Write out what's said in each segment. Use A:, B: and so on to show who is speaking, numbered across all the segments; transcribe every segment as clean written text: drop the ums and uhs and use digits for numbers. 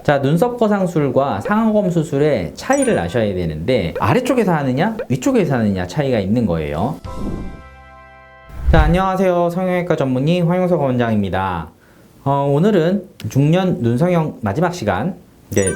A: 자, 눈썹 거상술과 상안검 수술의 차이를 아셔야 되는데 아래쪽에서 하느냐 위쪽에서 하느냐 차이가 있는 거예요. 자, 안녕하세요. 성형외과 전문의 황용석 원장입니다. 오늘은 중년 눈성형 마지막 시간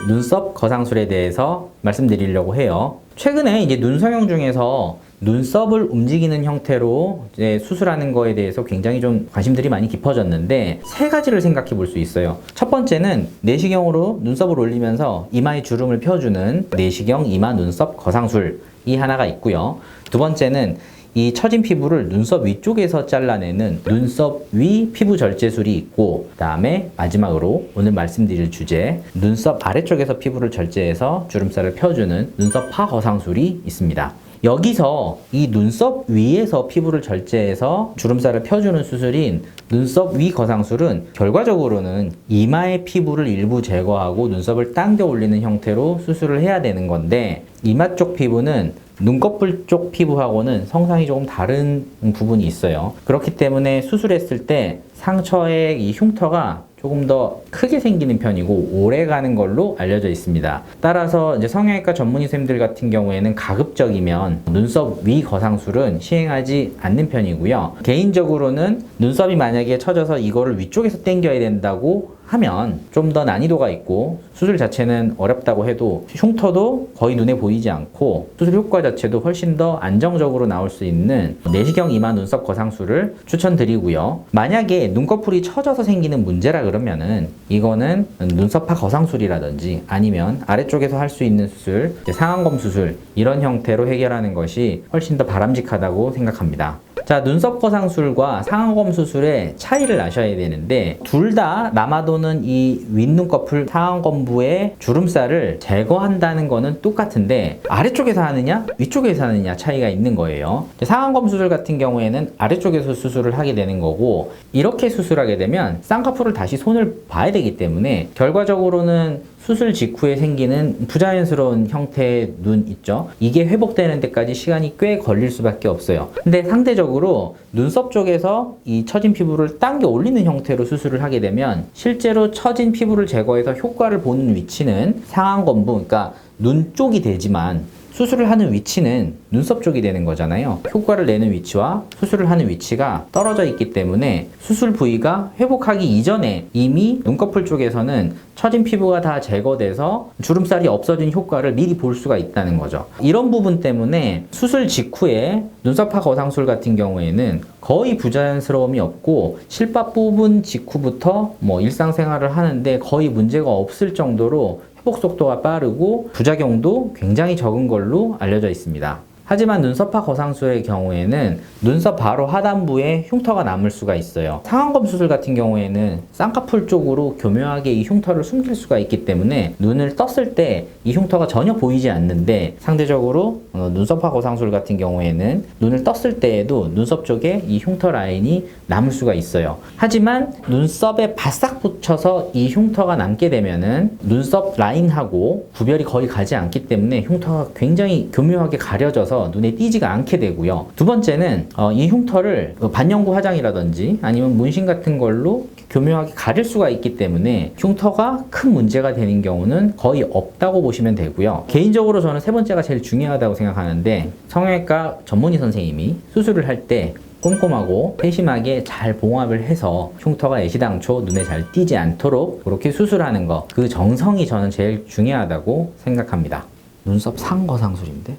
A: 눈썹 거상술에 대해서 말씀드리려고 해요. 최근에 이제 눈성형 중에서 눈썹을 움직이는 형태로 수술하는 거에 대해서 굉장히 좀 관심들이 많이 깊어졌는데 세 가지를 생각해 볼 수 있어요. 첫 번째는 내시경으로 눈썹을 올리면서 이마에 주름을 펴주는 내시경 이마 눈썹 거상술이 하나가 있고요. 두 번째는 이 처진 피부를 눈썹 위쪽에서 잘라내는 눈썹 위 피부 절제술이 있고, 그 다음에 마지막으로 오늘 말씀드릴 주제 눈썹 아래쪽에서 피부를 절제해서 주름살을 펴주는 눈썹 파 거상술이 있습니다. 여기서 이 눈썹 위에서 피부를 절제해서 주름살을 펴주는 수술인 눈썹 위 거상술은 결과적으로는 이마의 피부를 일부 제거하고 눈썹을 당겨 올리는 형태로 수술을 해야 되는 건데, 이마 쪽 피부는 눈꺼풀 쪽 피부하고는 성상이 조금 다른 부분이 있어요. 그렇기 때문에 수술했을 때 상처의 이 흉터가 조금 더 크게 생기는 편이고 오래 가는 걸로 알려져 있습니다. 따라서 이제 성형외과 전문의 선생님들 같은 경우에는 가급적이면 눈썹 위 거상술은 시행하지 않는 편이고요. 개인적으로는 눈썹이 만약에 처져서 이거를 위쪽에서 당겨야 된다고 하면 좀 더 난이도가 있고 수술 자체는 어렵다고 해도 흉터도 거의 눈에 보이지 않고 수술 효과 자체도 훨씬 더 안정적으로 나올 수 있는 내시경 이마 눈썹 거상술을 추천드리고요. 만약에 눈꺼풀이 처져서 생기는 문제라 그러면은 이거는 눈썹파 거상술이라든지 아니면 아래쪽에서 할 수 있는 수술, 상안검 수술 이런 형태로 해결하는 것이 훨씬 더 바람직하다고 생각합니다. 자, 눈썹 거상술과 상안검 수술의 차이를 아셔야 되는데 둘 다 남아도는 이 윗눈꺼풀 상안검부의 주름살을 제거한다는 거는 똑같은데 아래쪽에서 하느냐 위쪽에서 하느냐 차이가 있는 거예요. 상안검 수술 같은 경우에는 아래쪽에서 수술을 하게 되는 거고, 이렇게 수술하게 되면 쌍꺼풀을 다시 손을 봐야 되기 때문에 결과적으로는 수술 직후에 생기는 부자연스러운 형태의 눈 있죠? 이게 회복되는 데까지 시간이 꽤 걸릴 수밖에 없어요. 근데 상대적으로 눈썹 쪽에서 이 처진 피부를 당겨 올리는 형태로 수술을 하게 되면 실제로 처진 피부를 제거해서 효과를 보는 위치는 상안검부, 그러니까 눈 쪽이 되지만 수술을 하는 위치는 눈썹 쪽이 되는 거잖아요. 효과를 내는 위치와 수술을 하는 위치가 떨어져 있기 때문에 수술 부위가 회복하기 이전에 이미 눈꺼풀 쪽에서는 처진 피부가 다 제거돼서 주름살이 없어진 효과를 미리 볼 수가 있다는 거죠. 이런 부분 때문에 수술 직후에 눈썹파 거상술 같은 경우에는 거의 부자연스러움이 없고 실밥 부분 직후부터 일상생활을 하는데 거의 문제가 없을 정도로 회복 속도가 빠르고 부작용도 굉장히 적은 걸로 알려져 있습니다. 하지만 눈썹파 거상술의 경우에는 눈썹 바로 하단부에 흉터가 남을 수가 있어요. 상안검 수술 같은 경우에는 쌍꺼풀 쪽으로 교묘하게 이 흉터를 숨길 수가 있기 때문에 눈을 떴을 때 이 흉터가 전혀 보이지 않는데, 상대적으로 눈썹파 거상술 같은 경우에는 눈을 떴을 때에도 눈썹 쪽에 이 흉터 라인이 남을 수가 있어요. 하지만 눈썹에 바싹 붙여서 이 흉터가 남게 되면은 눈썹 라인하고 구별이 거의 가지 않기 때문에 흉터가 굉장히 교묘하게 가려져서 눈에 띄지가 않게 되고요. 두 번째는 이 흉터를 반영구 화장이라든지 아니면 문신 같은 걸로 교묘하게 가릴 수가 있기 때문에 흉터가 큰 문제가 되는 경우는 거의 없다고 보시면 되고요. 개인적으로 저는 세 번째가 제일 중요하다고 생각하는데, 성형외과 전문의 선생님이 수술을 할 때 꼼꼼하고 세심하게 잘 봉합을 해서 흉터가 애시당초 눈에 잘 띄지 않도록 그렇게 수술하는 거, 그 정성이 저는 제일 중요하다고 생각합니다. 눈썹 상 거상술인데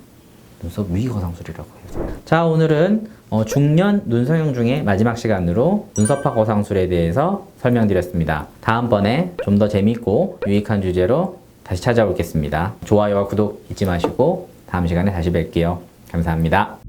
A: 눈썹 위 거상술이라고 해요. 자, 오늘은 중년 눈성형 중에 마지막 시간으로 눈썹파 거상술에 대해서 설명드렸습니다. 다음번에 좀 더 재밌고 유익한 주제로 다시 찾아오겠습니다. 좋아요와 구독 잊지 마시고 다음 시간에 다시 뵐게요. 감사합니다.